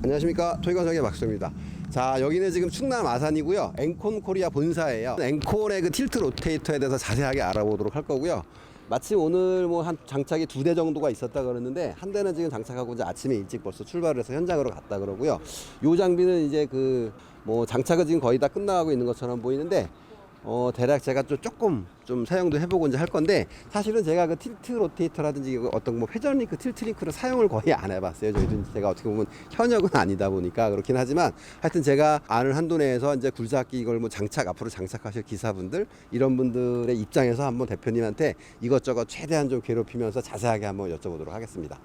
안녕하십니까, 토이건설의 박수입니다. 자, 여기는 지금 충남 아산이고요, 엔콘 코리아 본사예요. 엔콘의 그 틸트 로테이터에 대해서 자세하게 알아보도록 할 거고요. 마침 오늘 뭐 한 장착이 2대 정도가 있었다 그러는데, 한 대는 지금 장착하고 이제 아침에 일찍 벌써 출발을 해서 현장으로 갔다 그러고요. 요 장비는 이제 그 뭐 장착은 지금 거의 다 끝나가고 있는 것처럼 보이는데, 대략 제가 조금 좀 사용도 해보고 이제 할 건데, 사실은 제가 그 틸트 로테이터라든지 어떤 뭐 회전 링크, 틸트 링크를 사용을 거의 안 해봤어요. 저희도 제가 어떻게 보면 현역은 아니다 보니까 그렇긴 하지만, 하여튼 제가 아는 한도 내에서 이제 굴삭기 이걸 뭐 앞으로 장착하실 기사분들, 이런 분들의 입장에서 한번 대표님한테 이것저것 최대한 좀 괴롭히면서 자세하게 한번 여쭤보도록 하겠습니다.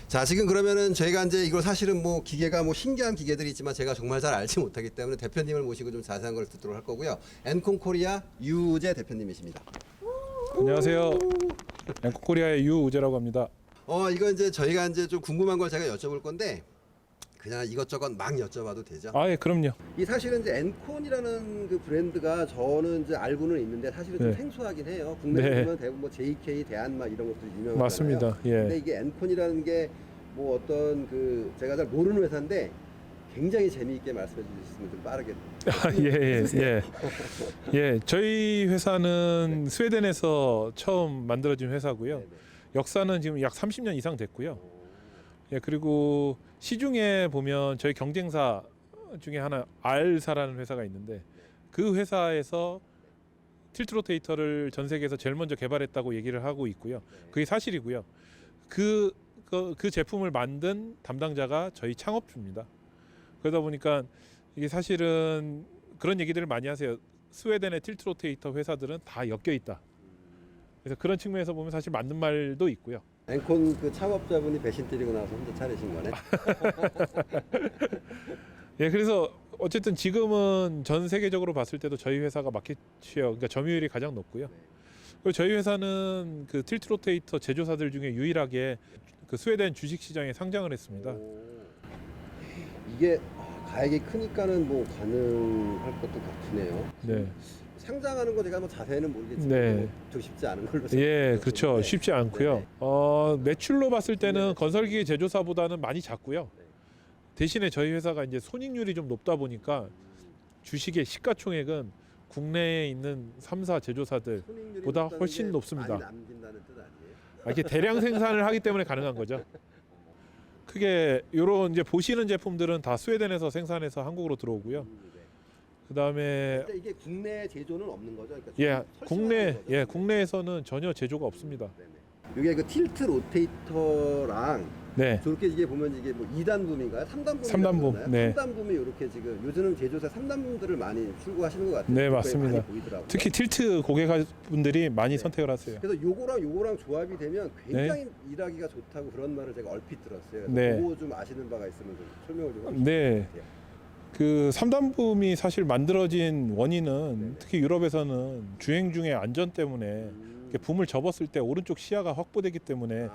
자, 지금 그러면은 저희가 이제 이걸 사실은 뭐 기계가 뭐 신기한 기계들이 있지만 제가 정말 잘 알지 못하기 때문에 대표님을 모시고 좀 자세한 걸 듣도록 할 거고요. 엔콘 코리아 유우재 대표님이십니다. 안녕하세요. 엔콘 코리아의 유우재라고 합니다. 이거 이제 저희가 이제 좀 궁금한 걸 제가 여쭤볼 건데, 그냥 이것저것 막 여쭤봐도 되죠? 예, 그럼요. 이 사실은 이제 엔콘이라는 그 브랜드가 저는 이제 알고는 있는데 사실은 좀 네. 생소하긴 해요. 국내에 네. 보면 대부분 뭐 JK, 대한마 이런 것들이 유명하잖아요. 맞습니다. 예. 근데 이게 엔콘이라는 게 뭐 어떤 그 제가 잘 모르는 회사인데 굉장히 재미있게 말씀해 주셨으면 좀 빠르게. 예. 예, 저희 회사는 스웨덴에서 처음 만들어진 회사고요. 네네. 역사는 지금 약 30년 이상 됐고요. 예, 그리고 시중에 보면 저희 경쟁사 중에 하나 알사라는 회사가 있는데, 그 회사에서 틸트 로테이터를 전 세계에서 제일 먼저 개발했다고 얘기를 하고 있고요. 그게 사실이고요. 그 제품을 만든 담당자가 저희 창업주입니다. 그러다 보니까 이게 사실은 그런 얘기들을 많이 하세요. 스웨덴의 틸트 로테이터 회사들은 다 엮여 있다. 그래서 그런 측면에서 보면 사실 맞는 말도 있고요. 엔콘 그 창업자분이 배신 때리고 나서 혼자 차리신 거네. 예, 그래서 어쨌든 지금은 전 세계적으로 봤을 때도 저희 회사가 마켓 쉐어, 그러니까 점유율이 가장 높고요. 그리고 저희 회사는 그 틸트 로테이터 제조사들 중에 유일하게 그 스웨덴 주식 시장에 상장을 했습니다. 이게 가액이 크니까는 뭐 가능할 것도 같으네요. 네. 상장하는 거 제가 뭐 자세히는 모르겠지만 네. 좀 쉽지 않은 걸로. 예, 그렇죠. 네. 쉽지 않고요. 네네. 매출로 봤을 때는 네. 건설기계 제조사보다는 많이 작고요. 네. 대신에 저희 회사가 이제 손익률이 좀 높다 보니까 주식의 시가총액은 국내에 있는 3사 제조사들보다 훨씬 높습니다. 많이 남긴다는 뜻 아니에요? 이게 대량 생산을 하기 때문에 가능한 거죠. 크게 이런 이제 보시는 제품들은 다 스웨덴에서 생산해서 한국으로 들어오고요. 네. 그다음에 근데 이게 국내 제조는 없는 거죠? 그러니까 예, 설치하는 거죠? 국내에서는 전혀 제조가 없습니다. 네네. 이게 그 틸트 로테이터랑 네. 저렇게 이게 보면 이게 뭐 2단 붐인가요? 3단 붐? 3단 붐, 네. 3단 붐이 이렇게 지금 요즘은 제조사 3단 붐들을 많이 출고하시는 것 같아요. 네, 그게 맞습니다. 많이 보이더라고요. 특히 틸트 고객분들이 많이 네. 선택을 하세요. 그래서 요거랑 조합이 되면 굉장히 일하기가 좋다고 그런 말을 제가 얼핏 들었어요. 그래서 네. 그거 좀 아시는 바가 있으면 좀 설명을 좀 해주시면 네. 좋을 것 같아요. 그 3단붐이 사실 만들어진 원인은 네네. 특히 유럽에서는 주행 중에 안전 때문에 이렇게 붐을 접었을 때 오른쪽 시야가 확보되기 때문에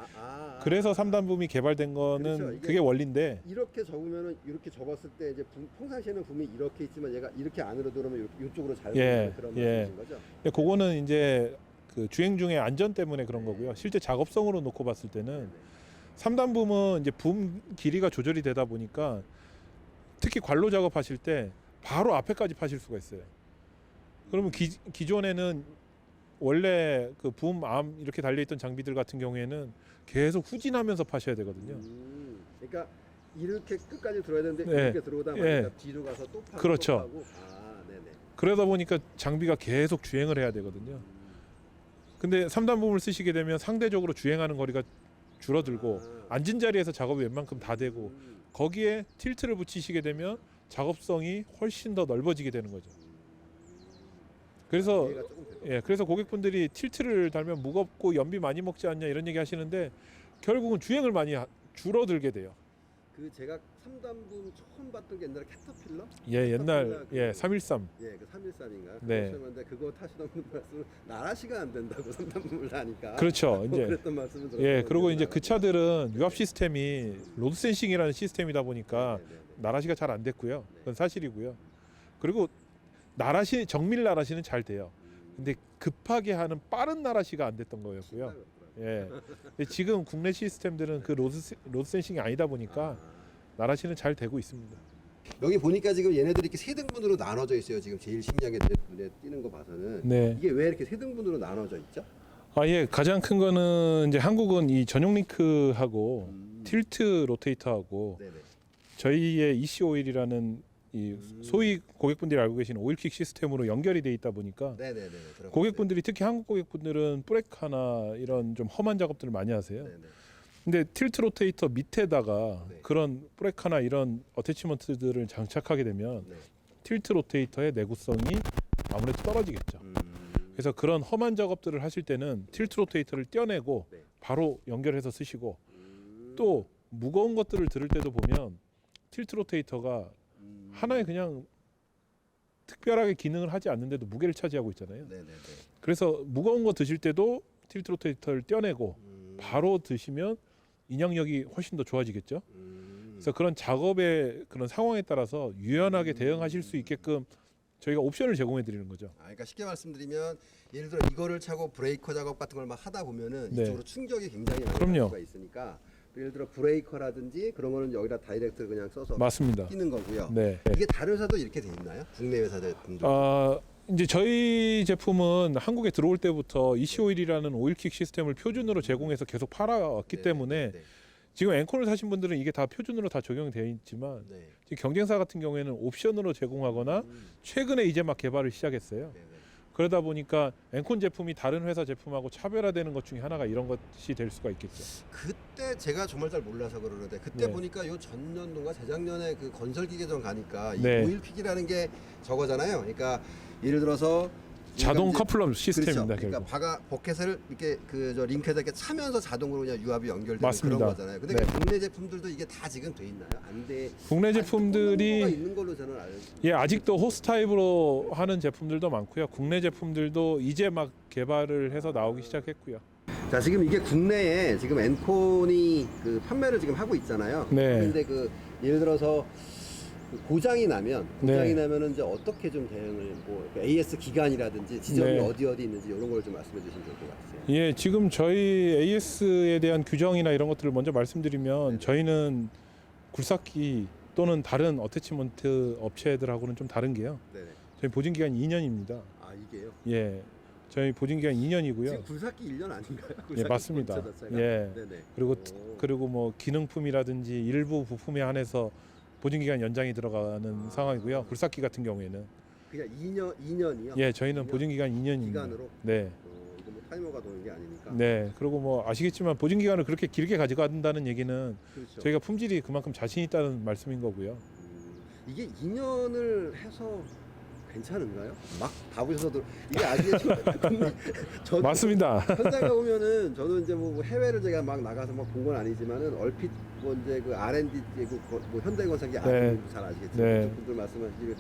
그래서 3단붐이 개발된 거는 그렇죠. 이게 그게 원리인데, 이렇게 접으면은 이렇게 접었을 때 이제 평상시에는 붐이 이렇게 있지만 얘가 이렇게 안으로 들어오면 이쪽으로 잘 예, 들어오는 그런 예. 말씀이신 거죠? 그거는 이제 그 주행 중에 안전 때문에 그런 거고요. 실제 작업성으로 놓고 봤을 때는 3단붐은 이제 붐 길이가 조절이 되다 보니까 특히 관로 작업하실 때 바로 앞에까지 파실 수가 있어요. 그러면 기존에는 원래 그 붐 암 이렇게 달려있던 장비들 같은 경우에는 계속 후진하면서 파셔야 되거든요. 그러니까 이렇게 끝까지 들어야 되는데 네. 이렇게 들어오다 보니까 예. 뒤로 가서 또 파고 그렇죠. 또 파고. 네네. 그러다 보니까 장비가 계속 주행을 해야 되거든요. 근데 3단붐을 쓰시게 되면 상대적으로 주행하는 거리가 줄어들고 앉은 자리에서 작업이 웬만큼 다 되고, 거기에 틸트를 붙이시게 되면 작업성이 훨씬 더 넓어지게 되는 거죠. 그래서 이해가 조금 되죠. 그래서 고객분들이 틸트를 달면 무겁고 연비 많이 먹지 않냐 이런 얘기 하시는데, 결국은 주행을 많이 줄어들게 돼요. 그 제가 3단붐 처음 봤던 게 옛날에 캐터필러? 옛날 그 313. 그 313인가? 네. 그런데 그거 타시던 분들 말씀은 나라시가 안 된다고 3단붐을 하니까. 그렇죠. 이제 그랬던 말씀을 들었어요. 그리고 이제 그 차들은 유압 시스템이 로드 센싱이라는 시스템이다 보니까 나라시가 잘 안 됐고요. 그건 사실이고요. 그리고 정밀 나라시는 잘 돼요. 근데 급하게 하는 빠른 나라시가 안 됐던 거였고요. 근데 지금 국내 시스템들은 그 로드 센싱이 아니다 보니까 나라시는 잘 되고 있습니다. 여기 보니까 지금 얘네들이 이렇게 세 등분으로 나눠져 있어요. 지금 제일 신기하게 눈에 띄는 거 봐서는 네. 이게 왜 이렇게 세 등분으로 나눠져 있죠? 예, 가장 큰 거는 이제 한국은 이 전용 링크하고 틸트 로테이터하고 네네. 저희의 EC 오일이라는 이 소위 고객분들이 알고 계신 오일킥 시스템으로 연결이 돼 있다 보니까 네네네. 들어봤어요. 고객분들이 특히 한국 고객분들은 브레이크나 이런 좀 험한 작업들을 많이 하세요. 네네. 근데 틸트 로테이터 밑에다가 네. 그런 브레이크나 이런 어태치먼트들을 장착하게 되면 네. 틸트 로테이터의 내구성이 아무래도 떨어지겠죠. 그래서 그런 험한 작업들을 하실 때는 틸트 로테이터를 떼어내고 네. 바로 연결해서 쓰시고 또 무거운 것들을 들을 때도 보면 틸트 로테이터가 하나의 그냥 특별하게 기능을 하지 않는데도 무게를 차지하고 있잖아요. 네네네. 그래서 무거운 거 드실 때도 틸트 로테이터를 떼어내고 바로 드시면 인양력이 훨씬 더 좋아지겠죠. 그래서 그런 작업의 그런 상황에 따라서 유연하게 대응하실 수 있게끔 저희가 옵션을 제공해 드리는 거죠. 그러니까 쉽게 말씀드리면 예를 들어 이거를 차고 브레이커 작업 같은 걸 막 하다 보면은 네. 이쪽으로 충격이 굉장히 많이 그럼요. 날 수가 있으니까 예를 들어 브레이커라든지 그런 거는 여기다 다이렉트 그냥 써서 맞습니다. 끼는 거고요. 네. 이게 다른 회사도 이렇게 돼 있나요? 국내 회사 제품도? 이제 저희 제품은 한국에 들어올 때부터 EC 오일이라는 오일킥 시스템을 표준으로 제공해서 계속 팔아왔기 네, 때문에 네, 지금 앵콘을 사신 분들은 이게 다 표준으로 다 적용이 되어 있지만 네. 지금 경쟁사 같은 경우에는 옵션으로 제공하거나 최근에 이제 막 개발을 시작했어요. 네, 네. 그러다 보니까 앵콘 제품이 다른 회사 제품하고 차별화되는 것 중에 하나가 이런 것이 될 수가 있겠죠. 그때 제가 정말 잘 몰라서 그러는데 그때 네. 보니까 요 전년도인가 재작년에 그 건설기계점 가니까 이 네. 오일픽이라는 게 저거잖아요. 그러니까 예를 들어서 자동 이제 커플러 시스템입니다. 그렇죠. 그러니까 결국. 버켓을 이렇게 그 저 링크에다 이렇게 차면서 자동으로 그냥 유압이 연결되는 맞습니다. 그런 거잖아요. 근데 네. 국내 제품들도 이게 다 지금 돼 있나요? 안 돼. 국내 가 제품들이 있는 걸로 저는 알고. 아직도 호스 타입으로 하는 제품들도 많고요. 국내 제품들도 이제 막 개발을 해서 나오기 시작했고요. 자, 지금 이게 국내에 지금 엔콘이 그 판매를 지금 하고 있잖아요. 네. 근데 그 예를 들어서 그 고장이 나면은 이제 어떻게 좀 대응을 뭐 AS 기간이라든지 지점이 네. 어디 있는지 이런 걸 좀 말씀해 주시면 좋을 것 같아요. 예, 지금 저희 AS에 대한 규정이나 이런 것들을 먼저 말씀드리면 저희는 굴삭기 또는 다른 어태치먼트 업체들하고는 좀 다른 게요. 네네. 저희 보증 기간 2년입니다. 아, 이게요? 예. 저희 보증 기간 2년이고요. 지금 굴삭기 1년 아닌가요? 예, 굴삭기 맞습니다. 본체 자체가? 예. 네네. 그리고 뭐 기능품이라든지 일부 부품에 한해서 보증 기간 연장이 들어가는 상황이고요. 굴삭기 같은 경우에는 그냥 2년이요? 예, 저희는 2년? 보증 기간 2년입니다. 기간으로? 네. 이거 뭐 타이머가 도는 게 아니니까. 네. 그리고 뭐 아시겠지만 보증 기간을 그렇게 길게 가져간다는 얘기는 그렇죠. 저희가 품질이 그만큼 자신 있다는 말씀인 거고요. 이게 2년을 해서 괜찮은가요? 막 다보셔서도 이게 아직 저도 맞습니다. 현장 가보면은 저는 이제 뭐 해외를 제가 막 나가서 막 본 건 아니지만은 얼핏 뭐 이제 그 R&D 뭐 현대건설기 R&D 잘 아시겠지만 네. 그쪽 분들 말씀하시기를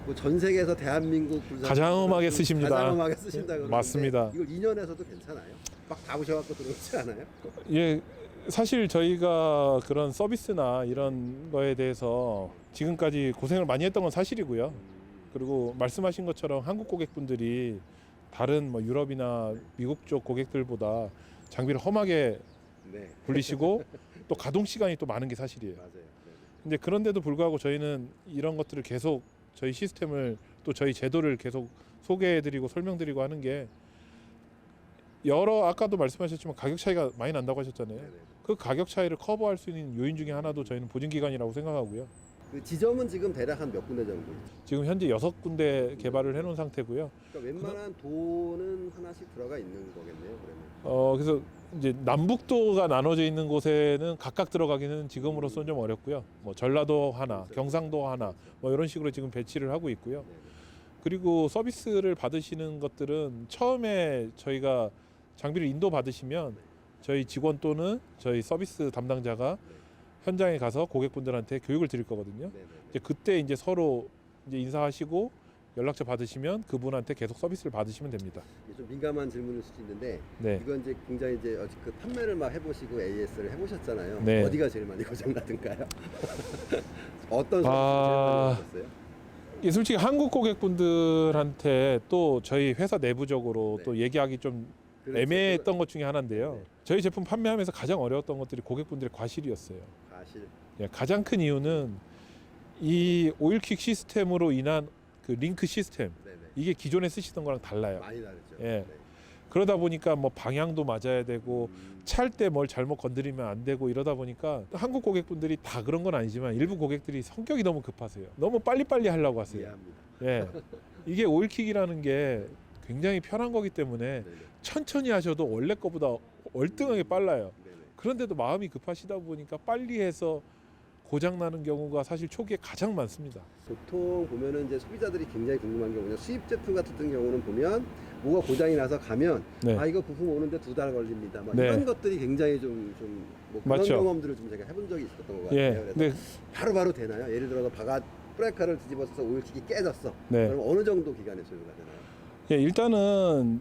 뭐 전 세계에서 대한민국 굴삭기 가장 험하게 쓰십니다. 가장 험하게 쓰신다 그러는데 맞습니다. 이걸 2년에서도 괜찮아요? 막 다보셔갖고 들어오지 않아요? 예, 사실 저희가 그런 서비스나 이런 거에 대해서 지금까지 고생을 많이 했던 건 사실이고요. 그리고 말씀하신 것처럼 한국 고객분들이 다른 뭐 유럽이나 미국 쪽 고객들보다 장비를 험하게 네, 굴리시고 또 가동 시간이 또 많은 게 사실이에요. 맞아요. 네. 근데 그런데도 불구하고 저희는 이런 것들을 계속 저희 시스템을 또 저희 제도를 계속 소개해드리고 설명드리고 하는 게 아까도 말씀하셨지만 가격 차이가 많이 난다고 하셨잖아요. 네네. 그 가격 차이를 커버할 수 있는 요인 중에 하나도 저희는 보증 기간이라고 생각하고요. 그 지점은 지금 대략 한 몇 군데 정도 있죠? 지금 현재 6군데 개발을 해놓은 상태고요. 그러니까 웬만한 도는 하나씩 들어가 있는 거겠네요. 그러면. 그래서 이제 남북도가 나눠져 있는 곳에는 각각 들어가기는 지금으로서는 좀 어렵고요. 뭐 전라도 하나, 경상도 하나, 뭐 이런 식으로 지금 배치를 하고 있고요. 네네. 그리고 서비스를 받으시는 것들은 처음에 저희가 장비를 인도 받으시면 저희 직원 또는 저희 서비스 담당자가 현장에 가서 고객분들한테 교육을 드릴 거거든요. 네네. 이제 그때 이제 서로 이제 인사하시고 연락처 받으시면 그분한테 계속 서비스를 받으시면 됩니다. 이게 좀 민감한 질문일 수도 있는데 네. 이건 이제 굉장히 이제 그 판매를 막 해보시고 AS를 해보셨잖아요. 네. 어디가 제일 많이 고장나던가요? 어떤 아, 서비스 제일 많이 받으셨어요? 이게 솔직히 한국 고객분들한테 또 저희 회사 내부적으로 네. 또 얘기하기 좀 그렇죠. 애매했던 것 중에 하나인데요. 네. 저희 제품 판매하면서 가장 어려웠던 것들이 고객분들의 과실이었어요. 사실. 예, 가장 큰 이유는 이 오일킥 시스템으로 인한 그 링크 시스템 네네. 이게 기존에 쓰시던 거랑 달라요. 많이 다르죠. 예. 네. 그러다 보니까 뭐 방향도 맞아야 되고 음. 찰 때 뭘 잘못 건드리면 안 되고 이러다 보니까 한국 고객분들이 다 그런 건 아니지만 일부 고객들이 성격이 너무 급하세요. 너무 빨리빨리 하려고 하세요. 이해합니다. 예. 이게 오일킥이라는 게 굉장히 편한 거기 때문에 네네. 천천히 하셔도 원래 거보다 월등하게 빨라요. 네네. 그런데도 마음이 급하시다 보니까 빨리 해서 고장 나는 경우가 사실 초기에 가장 많습니다. 보통 보면은 이제 소비자들이 굉장히 궁금한 게 뭐냐, 수입 제품 같은 경우는 보면 뭐가 고장이 나서 가면 네. 아 이거 부품 오는데 2달 걸립니다. 막 네. 이런 것들이 굉장히 뭐 그런 맞죠. 경험들을 좀 제가 해본 적이 있었던 것 같아요. 예. 그래서 근데 바로바로 되나요? 예를 들어서 브레이크를 뒤집어서 오일킥이 깨졌어. 네. 그럼 어느 정도 기간에 소요가 되나요? 예, 일단은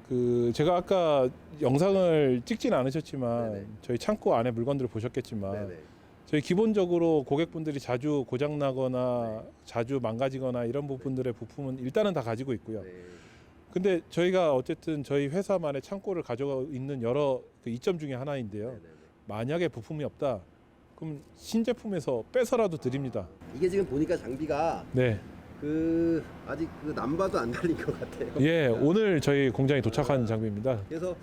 그 제가 아까 영상을 찍진 않으셨지만 네네. 저희 창고 안에 물건들을 보셨겠지만 네네. 저희 기본적으로 고객분들이 자주 고장 나거나 자주 망가지거나 이런 부분들의 부품은 일단은 다 가지고 있고요. 네. 근데 저희가 어쨌든 저희 회사만의 창고를 가지고 있는 여러 그 이점 중에 하나인데요. 네네네. 만약에 부품이 없다, 그럼 신제품에서 빼서라도 드립니다. 이게 지금 보니까 장비가 네, 아직 남바도 안 달린 것 같아요. 예, 오늘 저희 공장에 도착한 장비입니다. 그래서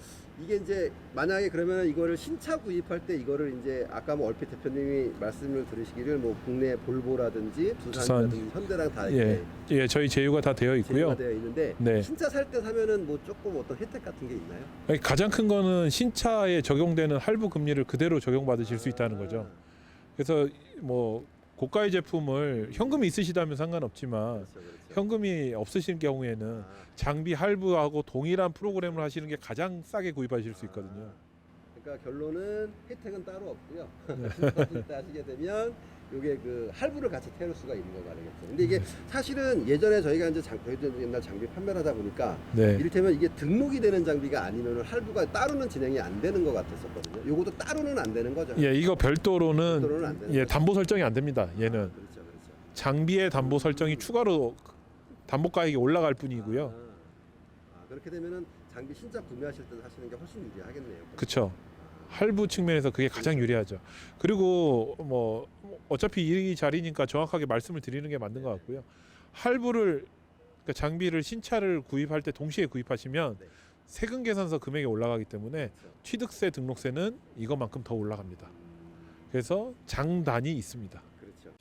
이게 이제 만약에 그러면 이거를 신차 구입할 때 이거를 이제 아까 뭐 얼핏 대표님이 말씀을 들으시기를 뭐 국내 볼보라든지 두산이라든지 현대랑 다 이렇게 예, 저희 제휴가 다 되어 있고요. 제휴가 되어 있는데 네. 신차 살 때 사면은 뭐 조금 어떤 혜택 같은 게 있나요? 가장 큰 거는 신차에 적용되는 할부 금리를 그대로 적용받으실 수 있다는 거죠. 그래서 뭐 고가의 제품을 현금이 있으시다면 상관없지만 그렇죠, 그렇죠. 현금이 없으실 경우에는 아, 장비 할부하고 동일한 프로그램을 하시는 게 가장 싸게 구입하실 수 있거든요. 그러니까 결론은 혜택은 따로 없고요. 네. 신차 구입 때 하시게 되면 이게 그 할부를 같이 태울 수가 있는 거 말이겠죠. 근데 이게 사실은 예전에 저희가 이제 저희도 옛날 장비 판매를 하다 보니까 네. 이를테면 이게 등록이 되는 장비가 아니면 할부가 따로는 진행이 안 되는 것 같았었거든요. 요것도 따로는 안 되는 거죠. 예, 이거 별도로는 별도로는 안 되는 예, 거죠. 담보 설정이 안 됩니다. 얘는 그렇죠, 그렇죠. 장비의 담보 설정이 추가로 담보 가액이 올라갈 뿐이고요. 그렇게 되면은 장비 신차 구매하실 때 하시는 게 훨씬 유리하겠네요. 그렇죠. 할부 측면에서 그게 가장 유리하죠. 그리고 뭐 어차피 이 자리니까 정확하게 말씀을 드리는 게 맞는 것 같고요. 할부를 그러니까 장비를 신차를 구입할 때 동시에 구입하시면 네. 세금 계산서 금액이 올라가기 때문에 그렇죠. 취득세, 등록세는 이것만큼 더 올라갑니다. 그래서 장단이 있습니다. 그렇죠.